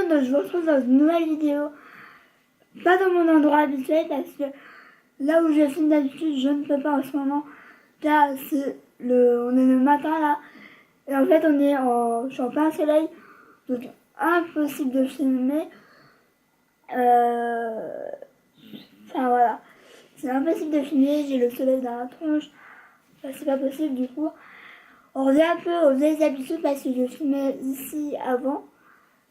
donc je vous retrouve dans une nouvelle vidéo. Pas dans mon endroit habituel parce que là où je filme d'habitude, je ne peux pas en ce moment. Car on est le matin là. Et en fait, je suis en plein soleil. Donc impossible de filmer. Enfin voilà. C'est impossible de filmer, j'ai le soleil dans la tronche. Enfin, c'est pas possible du coup. On revient un peu aux vieilles habitudes parce que je filmais ici avant.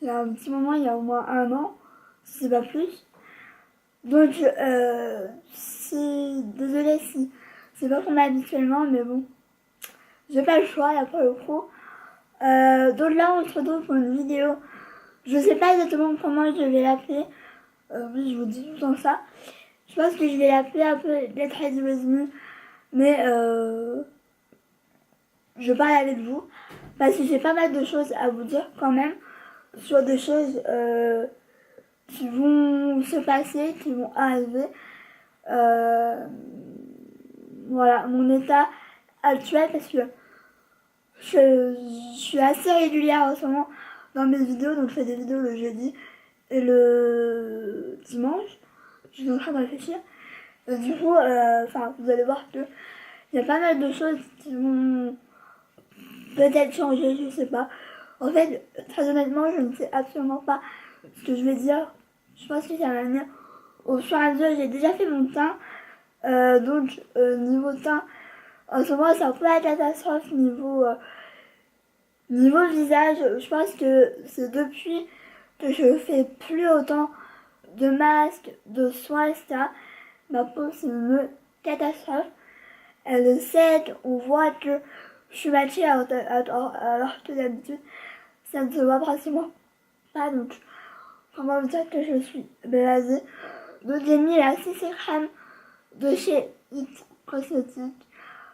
Il y a un petit moment, il y a au moins 1 an, si c'est pas plus. Donc, désolée si c'est pas comme habituellement, mais bon, j'ai pas le choix, il n'y a pas le coup. Donc là, on se retrouve pour une vidéo. Je sais pas exactement comment je vais l'appeler. Oui, je vous dis tout le temps ça. Je pense que je vais l'appeler un peu Let's Ready With Me, mais je parle avec vous parce que j'ai pas mal de choses à vous dire quand même sur des choses qui vont se passer, qui vont arriver. Voilà, mon état actuel parce que je suis assez régulière en ce moment dans mes vidéos, donc je fais des vidéos le jeudi et le dimanche. Je suis en train de réfléchir. Et du coup, vous allez voir que il y a pas mal de choses qui vont peut-être changer, je sais pas. En fait, très honnêtement, je ne sais absolument pas ce que je vais dire. Je pense que ça va venir au fur et à mesure. J'ai déjà fait mon teint. Donc, niveau teint, en ce moment, c'est un peu la catastrophe niveau visage. Je pense que c'est depuis que je fais plus autant de masques, de soins, etc. Ma peau, c'est une catastrophe. Elle sèche, on voit que je suis maquillée alors que d'habitude, ça ne se voit pratiquement pas. Donc, comment vous dire que je suis blasée. Donc, j'ai mis la CC crème de chez It Cosmetics.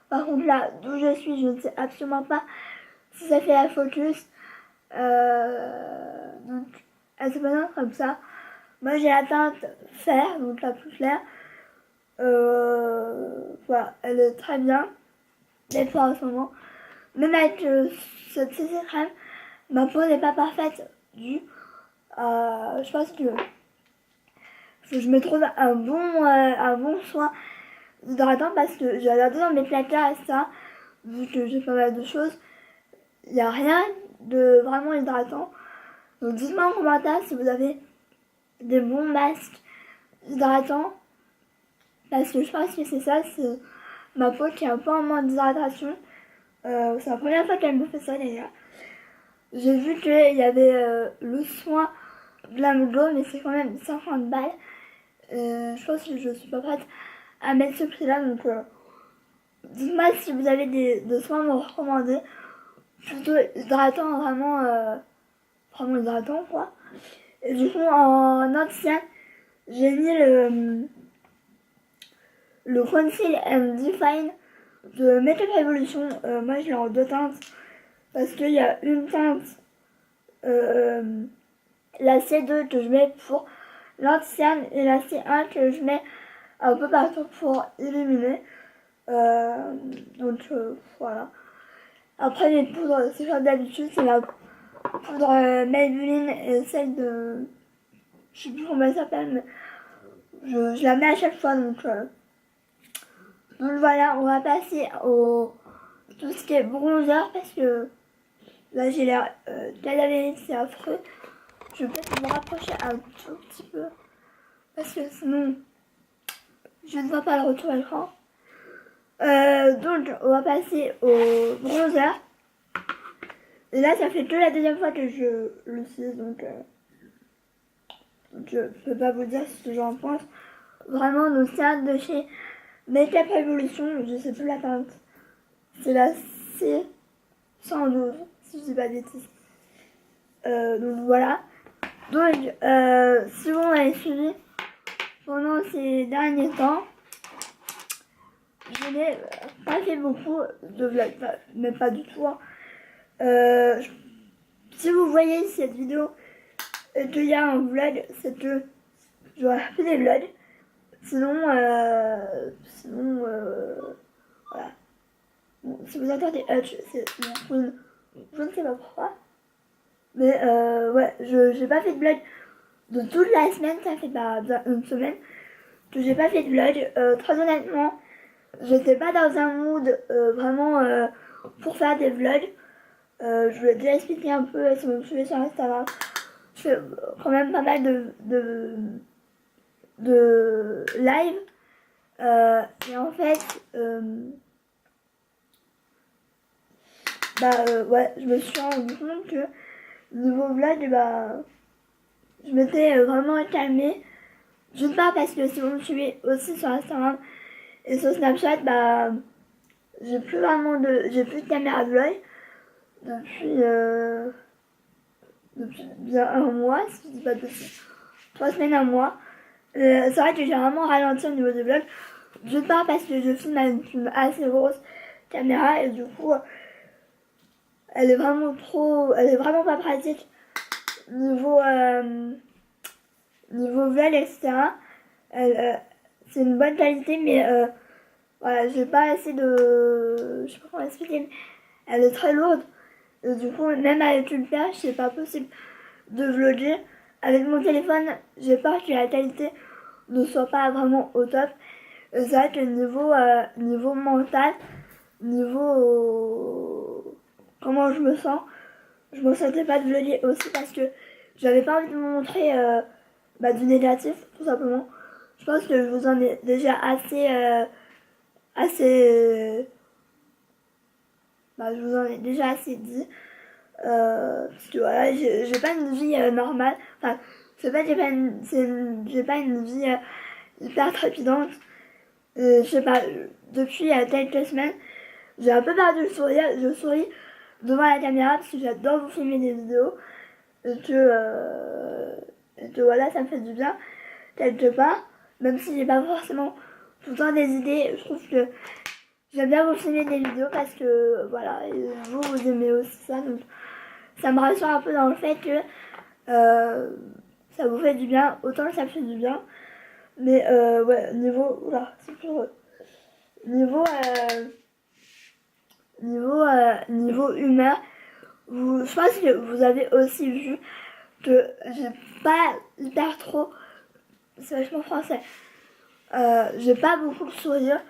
Par contre, là, d'où je suis, je ne sais absolument pas si ça fait la focus. Donc, elle se présente comme ça. Moi, j'ai la teinte fer, donc la plus claire. Voilà, elle est très bien. Elle est en ce moment. Même avec cette CC crème, ma peau n'est pas parfaite je pense que je me trouve un bon soin hydratant parce que j'ai regardé dans mes placards et ça, vu que j'ai pas mal de choses, il n'y a rien de vraiment hydratant. Donc dites-moi en commentaire si vous avez des bons masques hydratants parce que je pense que c'est ça, c'est ma peau qui est un peu en manque d'hydratation. C'est la première fois qu'elle me fait ça d'ailleurs. J'ai vu qu'il y avait le soin de la Glow, mais c'est quand même 50 balles. Je pense que je suis pas prête à mettre ce prix-là, donc dites-moi si vous avez des soins à me recommander. Plutôt hydratant, vraiment hydratant quoi. Et du coup, en ancien, j'ai mis le Conceal and Define de Makeup Revolution. Moi, je l'ai en 2 teintes parce qu'il y a une teinte, la C2 que je mets pour l'ancienne et la C1 que je mets un peu partout pour illuminer. Donc voilà. Après les poudres, c'est comme d'habitude, c'est la poudre Maybelline et celle de... Je sais plus comment elle s'appelle, mais je la mets à chaque fois. Donc voilà, on va passer au tout ce qui est bronzer parce que là j'ai l'air cadavérique, c'est affreux. Je vais peut-être me rapprocher un tout petit peu parce que sinon je ne vois pas le retour à l'écran. Donc on va passer au bronzer. Et là ça fait que la deuxième fois que je l'utilise, donc je peux pas vous dire ce que j'en pense. Vraiment, donc c'est un de chez Makeup Revolution, je sais plus la teinte. C'est la C112, si je dis pas de bêtises. Donc voilà. Donc si vous m'avez suivi pendant ces derniers temps, je n'ai pas fait beaucoup de vlogs, mais pas du tout. Si vous voyez cette vidéo et qu'il y a un vlog, c'est que j'aurais fait des vlogs. Sinon, voilà. Bon, si vous entendez Hutch, c'est mon phone. Je ne sais pas pourquoi. Mais ouais, j'ai pas fait de vlog de toute la semaine, ça fait bien une semaine que j'ai pas fait de vlog. Très honnêtement, j'étais pas dans un mood vraiment pour faire des vlogs. Je vous l'ai déjà expliqué un peu si vous me suivez sur Instagram. Je fais quand même pas mal de live. Et en fait, ouais, je me suis rendu compte que niveau vlog, je m'étais vraiment calmée. D'une part parce que si vous me suivez aussi sur Instagram et sur Snapchat, j'ai plus de caméra vlog depuis, depuis bien un mois, si je dis pas de bêtises. 3 semaines, un mois. C'est vrai que j'ai vraiment ralenti au niveau des vlogs. D'une part parce que je filme avec une assez grosse caméra et du coup, elle est vraiment pas pratique niveau niveau vlog, etc. C'est une bonne qualité, mais voilà, j'ai pas assez de, je sais pas comment expliquer, mais elle est très lourde. Et du coup, même avec une perche, c'est pas possible de vlogger. Avec mon téléphone, j'ai peur que la qualité ne soit pas vraiment au top. Et c'est vrai que niveau mental, niveau comment je me sentais pas de vlogger aussi parce que j'avais pas envie de me montrer du négatif, tout simplement. Je pense que je vous en ai déjà assez, je vous en ai déjà assez dit. Parce que voilà, j'ai pas une vie normale. Enfin, c'est pas que j'ai pas une vie hyper trépidante. Je sais pas, depuis quelques semaines, j'ai un peu perdu le sourire. Je souris devant la caméra parce que j'adore vous filmer des vidéos. Et que voilà, ça me fait du bien, quelque part. Même si j'ai pas forcément tout le temps des idées, je trouve que j'aime bien vous filmer des vidéos parce que voilà, et vous aimez aussi ça. Donc ça me rassure un peu dans le fait que ça vous fait du bien, autant que ça me fait du bien. Mais ouais, niveau. Oula, c'est plus heureux. Niveau. Niveau humeur, je pense que vous avez aussi vu que j'ai pas hyper trop. C'est vachement français. J'ai pas beaucoup de sourire.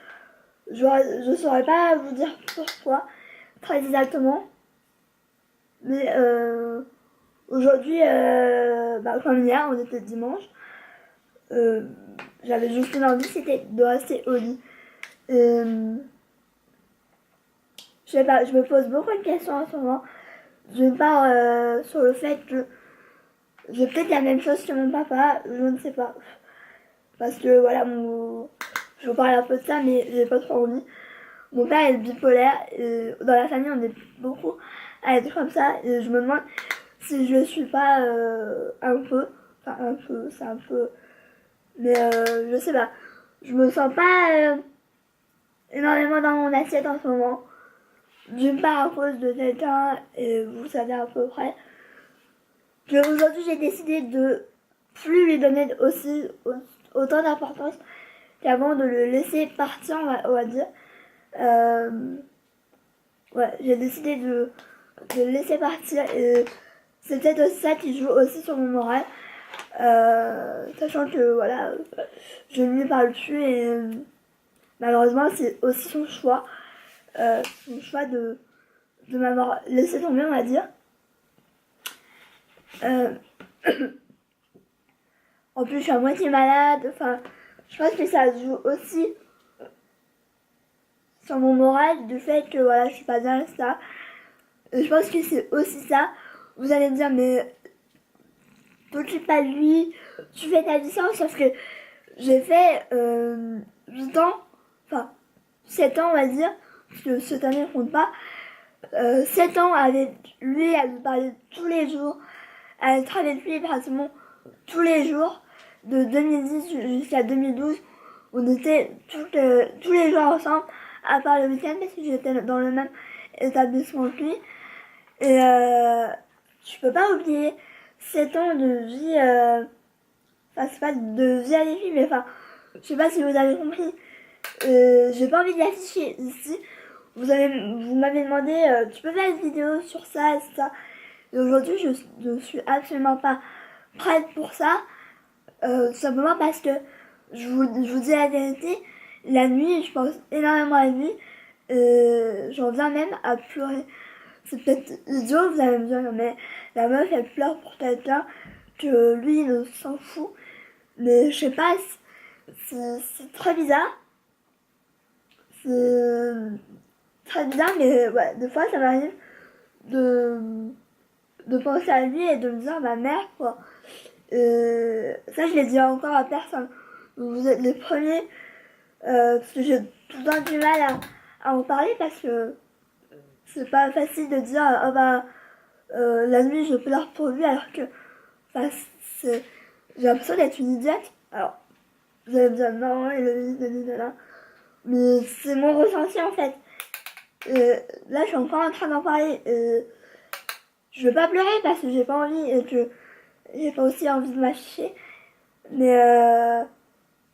Je saurais pas vous dire pourquoi très exactement. Mais aujourd'hui, comme hier, on était dimanche, j'avais juste une envie, c'était de rester au lit. Je sais pas, je me pose beaucoup de questions en ce moment. D'une part, sur le fait que j'ai peut-être la même chose que mon papa, je ne sais pas. Parce que voilà, je vous parle un peu de ça, mais j'ai pas trop envie. Mon père est bipolaire, et dans la famille on est beaucoup à être comme ça, et je me demande si je suis pas un peu, c'est un peu, mais je sais pas, je me sens pas énormément dans mon assiette en ce moment. D'une part à cause de quelqu'un, et vous savez à peu près, que aujourd'hui j'ai décidé de plus lui donner aussi autant d'importance qu'avant, de le laisser partir, on va dire. Ouais, j'ai décidé de le laisser partir et c'est peut-être aussi ça qui joue aussi sur mon moral. Sachant que voilà, je ne lui parle plus et malheureusement c'est aussi son choix de m'avoir laissé tomber, on va dire. En plus je suis à moitié malade, enfin je pense que ça joue aussi sur mon moral du fait que voilà je suis pas bien, ça. Je pense que c'est aussi ça. Vous allez me dire mais t'occupes pas de lui, tu fais ta licence, sauf que j'ai fait 8 ans, enfin 7 ans on va dire, parce que cette année ne compte pas, 7 ans avec lui, à lui parler tous les jours, à être avec lui pratiquement tous les jours, de 2010 jusqu'à 2012, on était tous les jours ensemble, à part le week-end parce que j'étais dans le même établissement que lui. Et je peux pas oublier 7 ans de vie, enfin c'est pas de vie avec lui, mais enfin, je sais pas si vous avez compris. J'ai pas envie de l'afficher ici. Vous m'avez demandé, tu peux faire une vidéo sur ça et ça. Et aujourd'hui, je suis absolument pas prête pour ça. Tout simplement parce que je vous dis la vérité, la nuit, je pense énormément à la nuit. J'en viens même à pleurer. C'est peut-être idiot, vous allez me dire, mais la meuf, elle pleure pour quelqu'un que lui, il s'en fout. Mais je sais pas, c'est très bizarre. C'est très bizarre, mais ouais, des fois, ça m'arrive de, de penser à lui et de me dire, ma mère, quoi. Ça, je l'ai dit encore à personne. Vous êtes les premiers, parce que j'ai tout le temps du mal à en parler parce que c'est pas facile de dire, ah bah, la nuit je pleure pour lui alors que, enfin, j'ai l'impression d'être une idiote. Alors, vous allez me dire, non, il est là. Mais c'est mon ressenti en fait. Là, je suis encore en train d'en parler. Je veux pas pleurer parce que j'ai pas envie et que j'ai pas aussi envie de m'afficher. Mais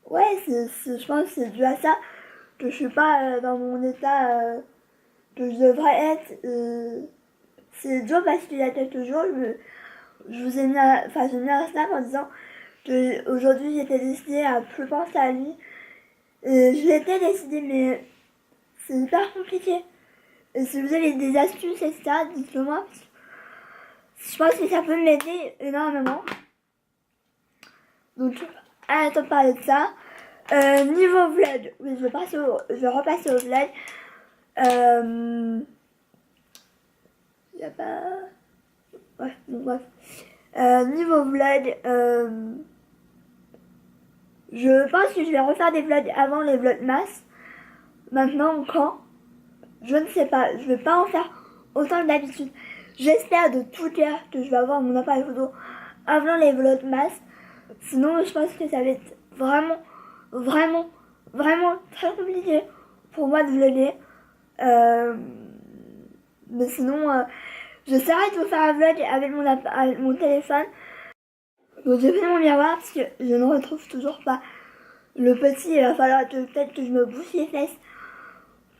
ouais, je pense que c'est dû à ça que je suis pas dans mon état que je devrais être. C'est dur parce qu'il y a quelques jours, je vous ai mis enfin, j'ai mis un snap en disant que aujourd'hui j'étais décidée à plus penser à lui. Je l'étais décidée, mais c'est hyper compliqué. Et si vous avez des astuces, etc., dites-le moi. Je pense que ça peut m'aider énormément. Donc, arrêtons de parler de ça. Niveau vlog, oui, je vais repasser au vlog. Y a pas... Ouais, bon, bref. Niveau vlog, je pense que je vais refaire des vlogs avant les vlogmas. Maintenant, quand je ne sais pas, je vais pas en faire autant que d'habitude. J'espère de tout cœur que je vais avoir mon appareil photo avant les vlogmas. Sinon, je pense que ça va être vraiment, vraiment, vraiment très compliqué pour moi de vlogger. Mais sinon, j'essaierai de vous faire un vlog avec mon téléphone. Donc j'ai pris mon miroir parce que je ne retrouve toujours pas le petit. Il va falloir peut-être que je me bouche les fesses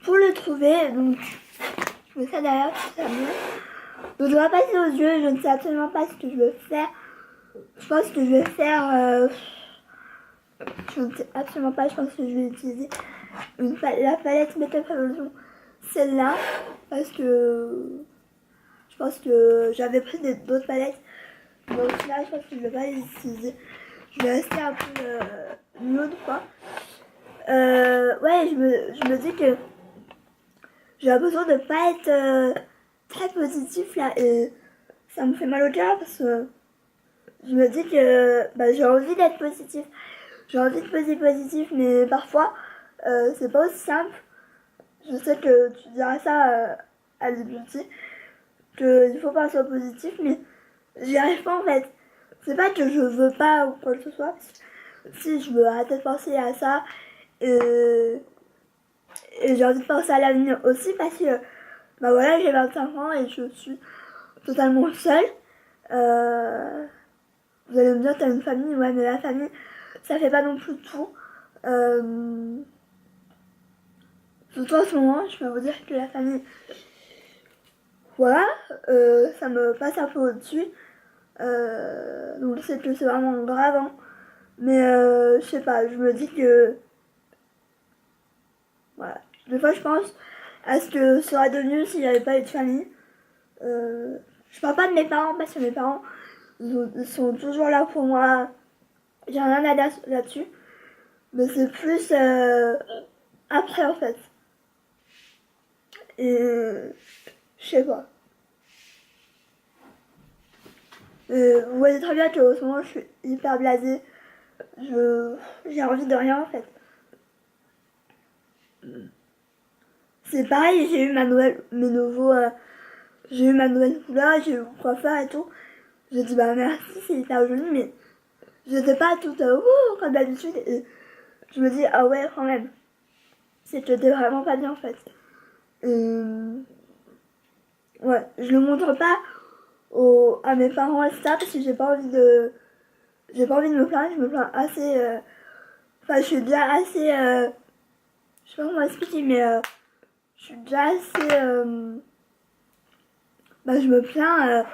pour le trouver. Donc je mets ça derrière pour ça mieux. Donc je vais passer aux yeux. Je ne sais absolument pas ce que je veux faire. Je pense que je vais faire... je ne sais absolument pas. Je pense que je vais utiliser la palette Make-up Revolution. Celle-là. Parce que... je pense que j'avais pris d'autres palettes. Mais au final, je pense que je vais pas les utiliser. Je vais rester un peu nude, quoi. Ouais, je me dis que j'ai besoin de pas être très positif là. Et ça me fait mal au cœur parce que je me dis que bah, j'ai envie d'être positif. J'ai envie de poser positif, mais parfois, c'est pas aussi simple. Je sais que tu diras ça à l'Beauty, qu'il faut pas soit positif, mais j'y arrive pas en fait. C'est pas que je veux pas ou quoi que ce soit. Si je veux arrêter de penser à ça. Et j'ai envie de penser à l'avenir aussi parce que bah voilà, j'ai 25 ans et je suis totalement seule. Vous allez me dire t'as une famille, ouais mais la famille ça fait pas non plus tout. Surtout en ce moment, je peux vous dire que la famille, voilà, ça me passe un peu au-dessus. Donc je sais que c'est vraiment grave, hein. Mais je sais pas, je me dis que voilà. Des fois je pense à ce que serait devenu s'il n'y avait pas eu de famille. Je parle pas de mes parents parce que mes parents ils sont toujours là pour moi. J'ai rien à dire là-dessus. Mais c'est plus après en fait. Et je sais pas. Vous voyez très bien qu'au ce moment je suis hyper blasée. J'ai envie de rien en fait. C'est pareil, j'ai eu j'ai eu ma nouvelle couleur, j'ai eu mon coiffeur et tout. J'ai dit bah merci, c'est hyper joli, mais j'étais pas toute comme d'habitude. Et je me dis ah ouais quand même, c'est que t'es vraiment pas bien en fait. Ouais, je le montre pas à mes parents et ça parce que j'ai pas envie de me plaindre. Je me plains assez. Enfin, je suis déjà assez. Je sais pas comment expliquer, mais je suis déjà assez. Bah, je me plains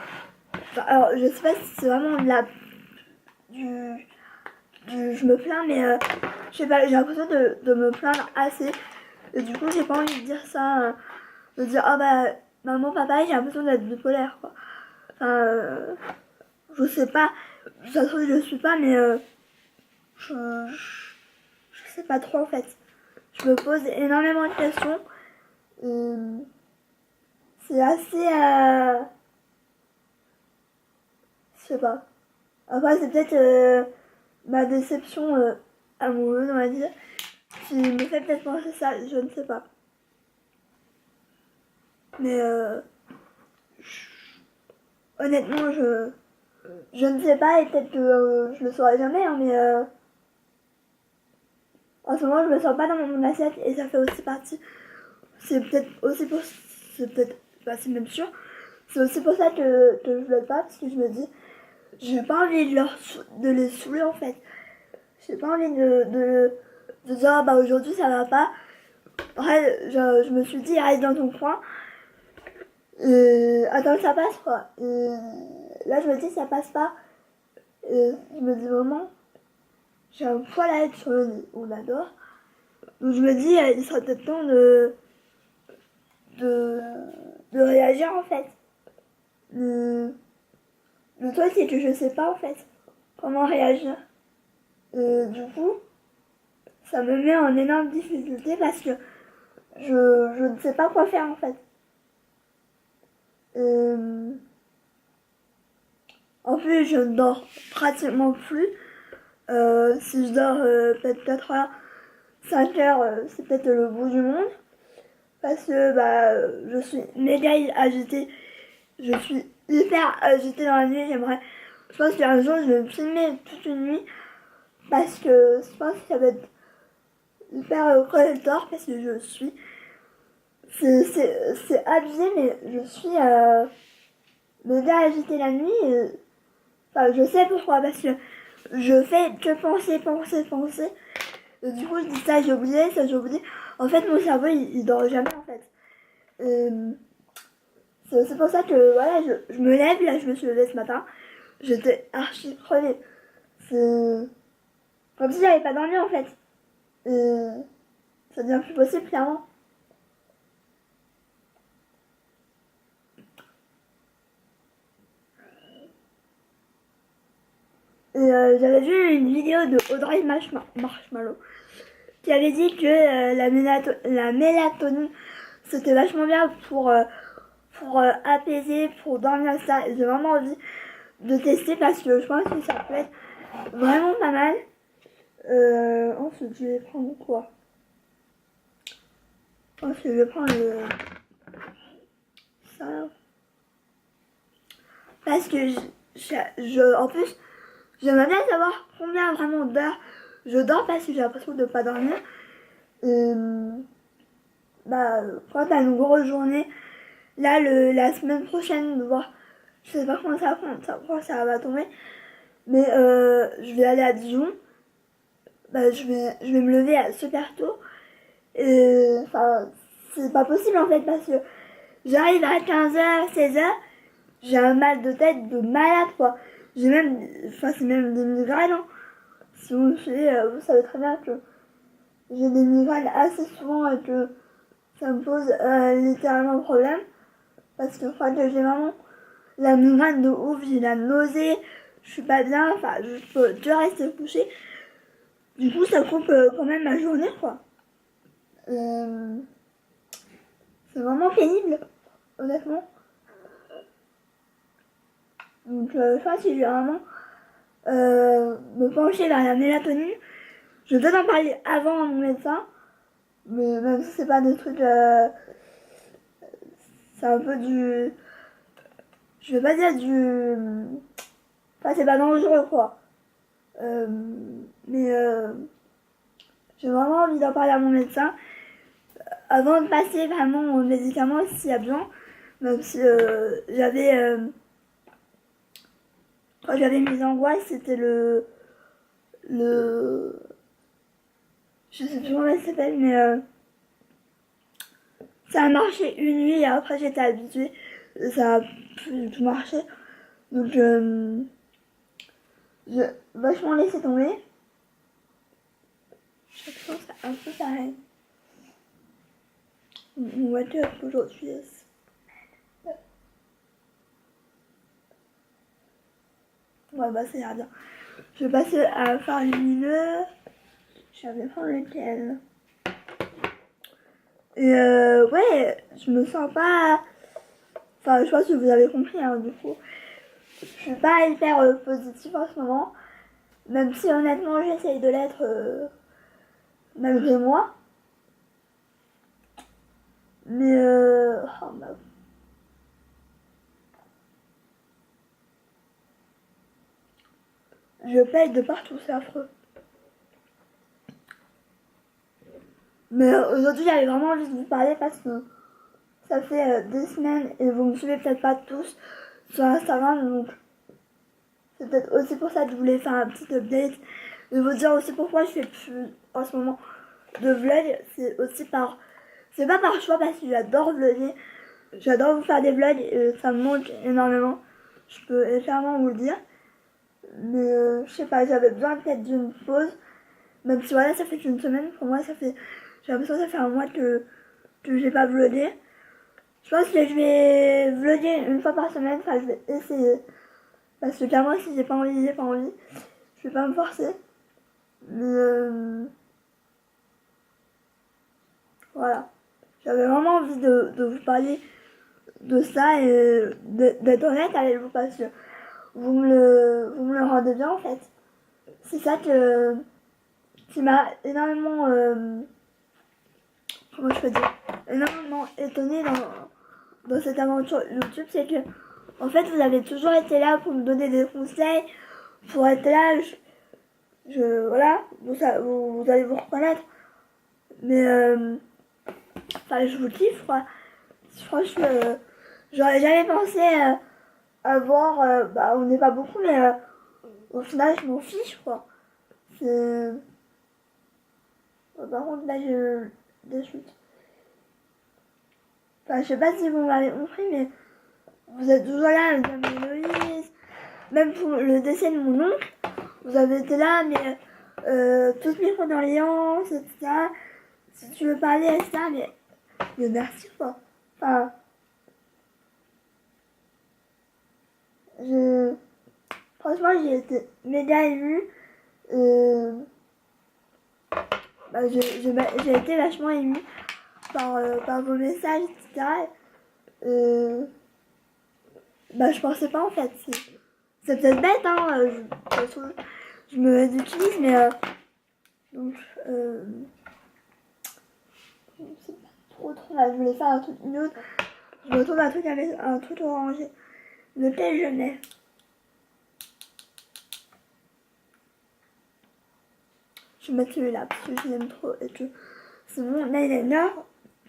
Enfin, alors, je sais pas si c'est vraiment de la... je me plains, mais je sais pas, j'ai l'impression de me plaindre assez. Et du coup, j'ai pas envie de dire ça, de dire, ah bah, maman, papa, j'ai l'impression d'être bipolaire, quoi. Enfin, je sais pas, ça se trouve, je suis pas, mais je sais pas trop, en fait. Je me pose énormément de questions. C'est assez... je sais pas. Après, c'est peut-être ma déception amoureuse, on va dire, qui me fait peut-être penser ça, je ne sais pas. Mais honnêtement, je ne sais pas et peut-être que je le saurai jamais, hein, mais en ce moment, je me sens pas dans mon assiette et ça fait aussi partie. C'est peut-être aussi pour. C'est peut-être. Bah, c'est même sûr. C'est aussi pour ça que je vlog pas, parce que je me dis, j'ai pas envie de les saouler en fait. J'ai pas envie de dire, ah, bah aujourd'hui ça va pas. Après, je me suis dit, reste dans ton coin. Attends que ça passe quoi. Là, je me dis, ça passe pas. Je me dis vraiment, j'ai un poil à être sur le nez. On adore. Donc je me dis, il sera peut-être temps de, de réagir en fait. Le truc, c'est que je sais pas en fait comment réagir. Du coup, ça me met en énorme difficulté parce que je ne sais pas quoi faire en fait. En plus, je ne dors pratiquement plus. Si je dors peut-être 4 heures, 5 heures, c'est peut-être le bout du monde. Parce que bah, je suis méga agitée. Je suis hyper agitée dans la nuit. Je pense qu'un jour, je vais me filmer toute une nuit. Parce que je pense que ça va être hyper correcteur. Parce que je suis... C'est abusé, mais je suis méga agitée la nuit. Enfin, je sais pourquoi. Parce que je fais que penser. Et du coup, je dis ça, j'ai oublié, ça, j'ai oublié. En fait, mon cerveau, il dort jamais, en fait. C'est pour ça que, voilà, je me lève, là, je me suis levée ce matin. J'étais archi crevée. C'est comme si j'avais pas dormi, en fait. Ça devient plus possible, clairement. Et j'avais vu une vidéo de Audrey Marshmallow qui avait dit que la mélatonine c'était vachement bien pour apaiser, pour dormir ça. Et j'ai vraiment envie de tester parce que je pense que ça peut être vraiment pas mal. Ensuite, je vais prendre quoi? Ensuite, je vais prendre ça. Parce que en plus, j'aimerais bien savoir combien vraiment d'heures je dors parce que j'ai l'impression de pas dormir. Bah, quand t'as une grosse journée, là, la semaine prochaine, de voir, je sais pas quand ça va tomber, mais je vais aller à Dijon. Bah, je vais me lever super tôt. Et, enfin, c'est pas possible en fait parce que j'arrive à 15 h 16 h j'ai un mal de tête de malade quoi. J'ai même, enfin, c'est même des migraines. Hein. Si vous me suivez, vous savez très bien que j'ai des migraines assez souvent et que ça me pose littéralement problème. Parce que enfin, que j'ai vraiment la migraine de ouf, j'ai la nausée, je suis pas bien, enfin, je peux que rester couchée. Du coup, ça coupe quand même ma journée, quoi. C'est vraiment pénible, honnêtement. Donc, je pense que je vais vraiment me pencher vers la mélatonine. Je vais peut-être en parler avant à mon médecin, mais même si c'est pas des trucs... c'est un peu du... Je vais pas dire du... Enfin, c'est pas dangereux, quoi. Mais j'ai vraiment envie d'en parler à mon médecin avant de passer vraiment aux médicaments s'il y a besoin. Même si quand j'avais mes angoisses, c'était le je sais plus comment ça s'appelle, mais ça a marché une nuit et après j'étais habituée. Ça a plus du tout marché. Donc je vachement laissé tomber. Chaque fois c'est un peu pareil. Mon voiture aujourd'hui. Ouais bah c'est bien. Je vais passer à faire lumineux. Je vais prendre lequel. Et ouais, je me sens pas. Enfin, je pense que vous avez compris, hein, du coup. Je suis pas hyper positive en ce moment. Même si honnêtement, j'essaye de l'être malgré moi. Mais oh, bah. Je paye de partout, c'est affreux. Mais aujourd'hui, j'avais vraiment envie de vous parler parce que ça fait des semaines et vous me suivez peut-être pas tous sur Instagram, donc c'est peut-être aussi pour ça que je voulais faire un petit update et vous dire aussi pourquoi je fais plus en ce moment de vlog. C'est aussi par, c'est pas par choix parce que j'adore vlogger, j'adore vous faire des vlogs et ça me manque énormément. Je peux clairement vous le dire, mais je sais pas, j'avais besoin peut-être d'une pause. Même si voilà, ça fait qu'une semaine, pour moi ça fait, j'ai l'impression que ça fait un mois que j'ai pas vlogué. Je pense que je vais vlogger une fois par semaine, enfin je vais essayer. Parce que clairement si j'ai pas envie, j'ai pas envie. Je vais pas me forcer. Mais voilà. J'avais vraiment envie de vous parler de ça et d'être honnête avec vous parce que vous me le rendez bien en fait. C'est ça qui m'a énormément comment je peux dire, énormément étonnée dans cette aventure YouTube, c'est que en fait vous avez toujours été là pour me donner des conseils, pour être là, voilà, vous allez vous reconnaître, mais enfin je vous kiffe quoi. Franchement, j'aurais jamais pensé avoir, bah on n'est pas beaucoup, mais au final je m'en fiche quoi. C'est, par contre là je des chutes. Enfin je sais pas si vous m'avez compris, mais vous êtes toujours là, Madame Héloïse. Même pour le décès de mon oncle, vous avez été là, mais toutes mes condoléances, etc. Si tu veux parler, etc. Mais merci quoi. Enfin, je, franchement, j'ai été méga émue. Bah, j'ai été vachement émue par vos messages, etc. Bah, je pensais pas en fait. C'est peut-être bête, hein. Je me ridiculise, mais donc, c'est pas trop mal. Je voulais faire un truc nude. Je retrouve un truc avec un truc orangé. Lequel je mets? Je vais mettre celui-là parce que je l'aime trop et que c'est mon eyeliner.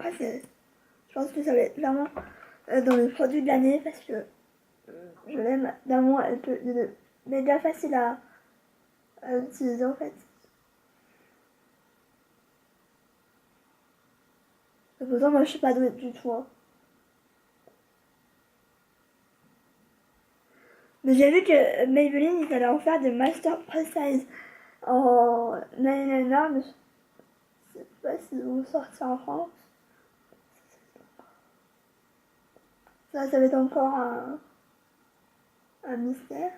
Après, je pense que ça va être clairement dans les produits de l'année parce que je l'aime d'amour et que il est méga facile à utiliser en fait. Et pourtant, moi je suis pas douée du tout. Hein. Mais j'ai vu que Maybelline ils allaient en faire des Master Precise en eyeliner, mais je sais pas si vont sortir en France. Ça va être encore un mystère.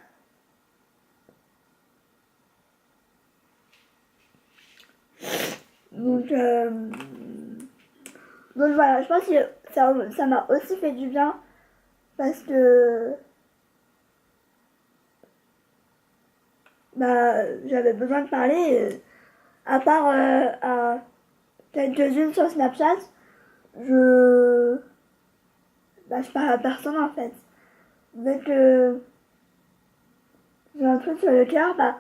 Donc voilà, je pense que ça m'a aussi fait du bien parce que bah, j'avais besoin de parler. À part à quelques-unes sur Snapchat, je je parle à personne en fait. Dès que j'ai un truc sur le cœur, bah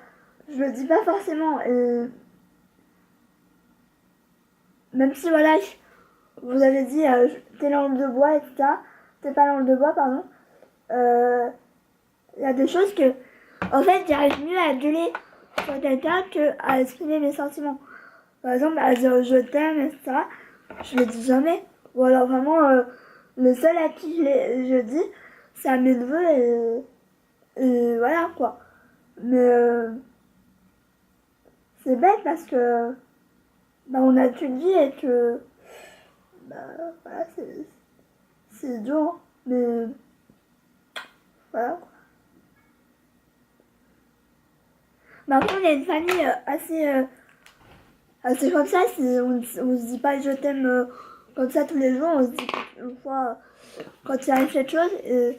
je le dis pas forcément. Et même si voilà, vous avez dit t'es langue de bois, etc. T'es pas langue de bois, pardon. Il y a des choses que, en fait, j'arrive mieux à gueuler sur quelqu'un qu'à exprimer mes sentiments. Par exemple, à dire je t'aime, etc. Je le dis jamais. Ou alors vraiment, le seul à qui je dis, c'est à mes neveux Et voilà quoi. Mais c'est bête parce que bah, on a tout dit et que bah, voilà, c'est dur. Mais voilà. Mais après, on est une famille assez comme ça. On se dit pas je t'aime comme ça tous les jours. On se dit une fois quand il arrive quelque chose. Et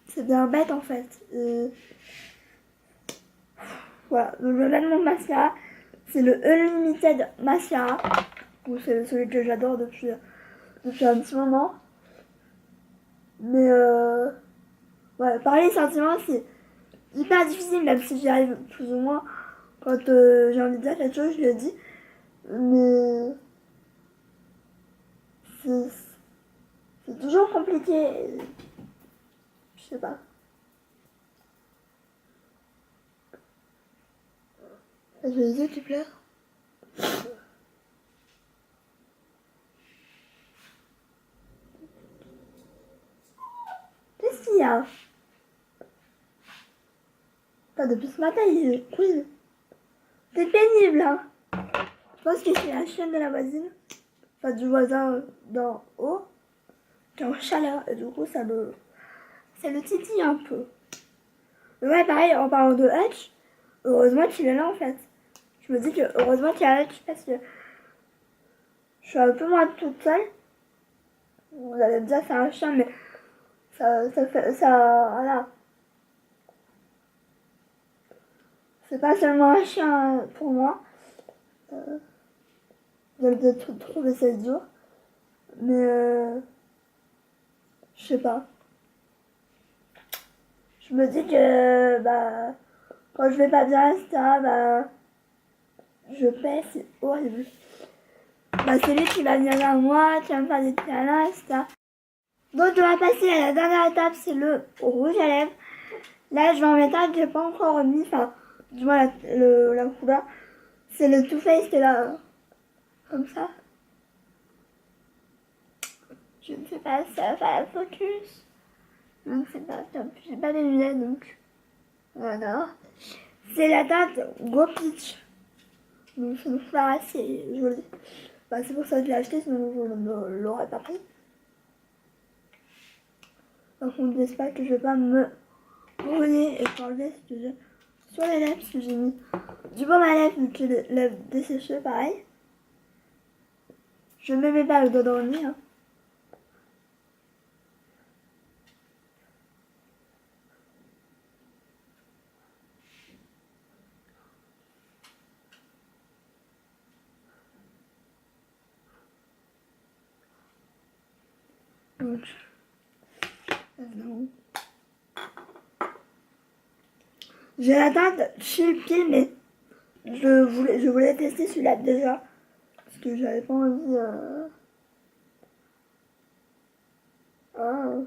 c'est bien bête en fait. Et voilà. Donc je donne mon mascara. C'est le Unlimited Mascara. C'est celui que j'adore depuis un petit moment. Mais ouais, parler sentiments, c'est hyper difficile, même si j'y arrive plus ou moins. Quand j'ai envie de dire quelque chose, je le dis. Mais c'est c'est toujours compliqué. Je sais pas. Je les yeux qui pleurent. Qu'est-ce qu'il y a? Enfin, depuis ce matin, il est cool. C'est pénible, hein. Je pense que c'est la chaîne de la voisine. Enfin, du voisin d'en haut. Qui est en chaleur. Et du coup, ça le titille un peu. Mais ouais, pareil, en parlant de Hutch, heureusement qu'il est là, en fait. Je me dis que heureusement qu'il y a Hutch parce que je suis un peu moins toute seule. Vous allez me dire c'est un chien, mais ça fait ça voilà. C'est pas seulement un chien pour moi. Vous allez peut-être trouver ça dur. Mais je sais pas. Je me dis que bah quand je vais pas bien, etc., bah je paie, c'est horrible. Bah c'est lui qui va venir vers moi, qui va me faire des câlins, etc. Donc on va passer à la dernière étape, c'est le rouge à lèvres. Là je vais en mettre un que j'ai pas encore remis, enfin du moins la couleur. C'est le Too Faced là, comme ça. Je ne sais pas si ça va faire la focus. Je ne sais pas, j'ai pas les lunettes donc. Voilà. C'est la teinte Go Peach. Donc c'est une fleur assez jolie. Bah, c'est pour ça que je l'ai acheté, sinon je ne l'aurais pas pris. Par contre, j'espère que je vais pas me brûler et enlever ce que j'ai sur les lèvres, parce que j'ai mis du baume à lèvres, vu que les lèvres desséchées, pareil. Je ne me mets pas le doigt dans le nez. Hein. Donc, j'ai la teinte chez le pied, mais je voulais tester celui-là déjà. Parce que j'avais pas envie. Ah.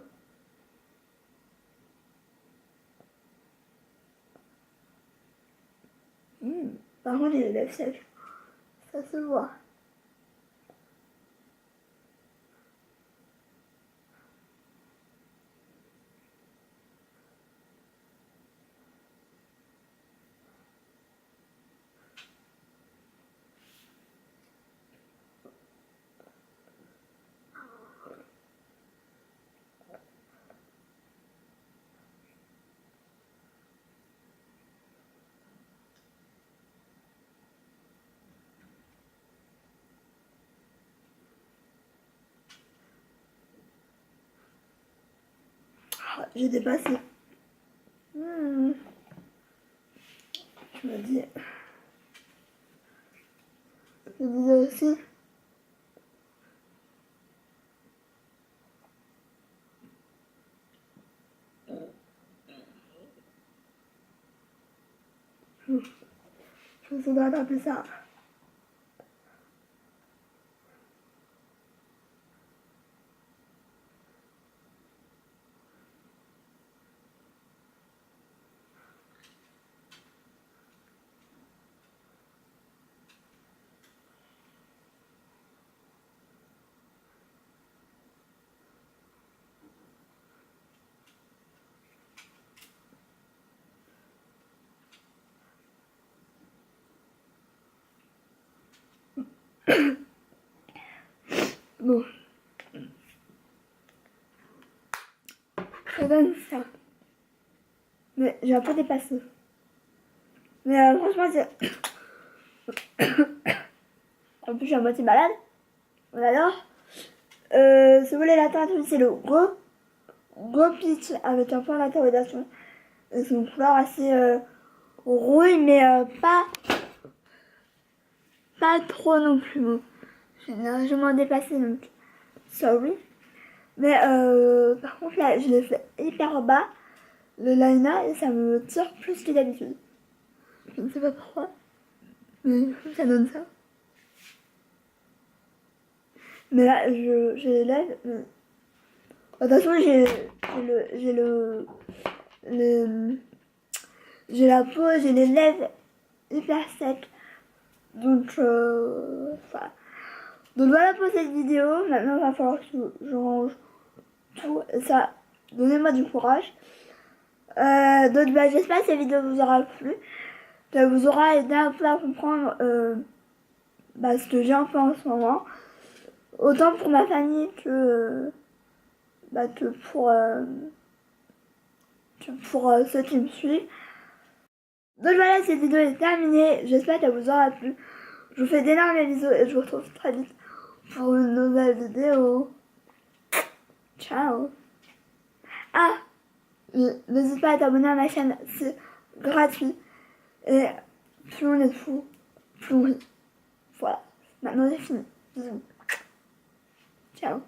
Par contre, il est lèvres sèches. Ça se voit. Ah, j'ai dépassé. Je me dis. Je me disais aussi. Je me suis rattrapé ça. Bon. Ça donne ça. Mais j'ai un peu dépassé. Mais franchement, c'est... En plus, je suis à moitié malade. Alors, ce volet latin, c'est le gros pitch avec un point d'interrogation. C'est une couleur assez rouille, mais pas trop non plus. Bon. J'ai largement dépassé, donc sorry. Mais par contre, là, je l'ai fait hyper bas, le liner, et ça me tire plus que d'habitude. Je ne sais pas pourquoi, mais ça donne ça. Mais là, j'ai les lèvres. De toute façon, j'ai la peau, j'ai les lèvres hyper secs. Donc, voilà. Donc voilà pour cette vidéo. Maintenant, il va falloir que je range tout. Ça, donnez-moi du courage. Donc, j'espère que cette vidéo vous aura plu. Ça vous aura aidé un peu à comprendre ce que j'ai un peu en ce moment. Autant pour ma famille que pour ceux qui me suivent. Donc voilà, cette vidéo est terminée. J'espère qu'elle vous aura plu. Je vous fais d'énormes bisous et je vous retrouve très vite pour une nouvelle vidéo. Ciao. Ah, n'hésite pas à t'abonner à ma chaîne, c'est gratuit. Et plus on est fou, plus on rit. Voilà, maintenant c'est fini. Bisous. Ciao.